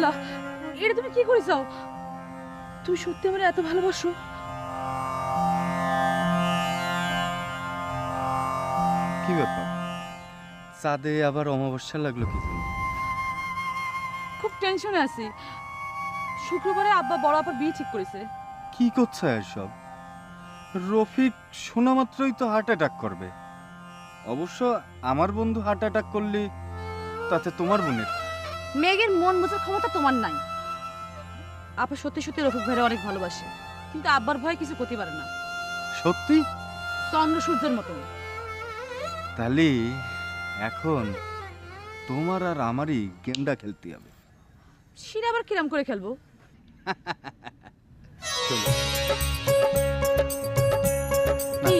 আল্লাহ, এটা তুমি কি করেছো? তুমি সত্যি আমার এত ভালোবাসো? কি ব্যাপার, চাঁদে আবার অমাবস্যা লাগলো কি জন্য? খুব টেনশনে আছি। শুক্রবারে আব্বা বড় আপার বিয়ে ঠিক করেছে। কি করছে এসব? রফিক শোনা মাত্রই তো হার্ট অ্যাটাক করবে। অবশ্য আমার বন্ধু হার্ট অ্যাটাক করলে তাতে তোমার বোনের কি? মেঘের মন বোঝার ক্ষমতা তোমার নাই। আপা সত্যি সত্যি রফিক ভাইরা অনেক ভালোবাসে, কিন্তু আব্বার ভয় কিছু করতে পারে না। সত্যি? চন্দ্র সূর্যের মতো। তাহলে এখন তোমার আর আমারই গেমটা খেলতে হবে। সেটা আবার কিরাম করে খেলবো? চলো। কি?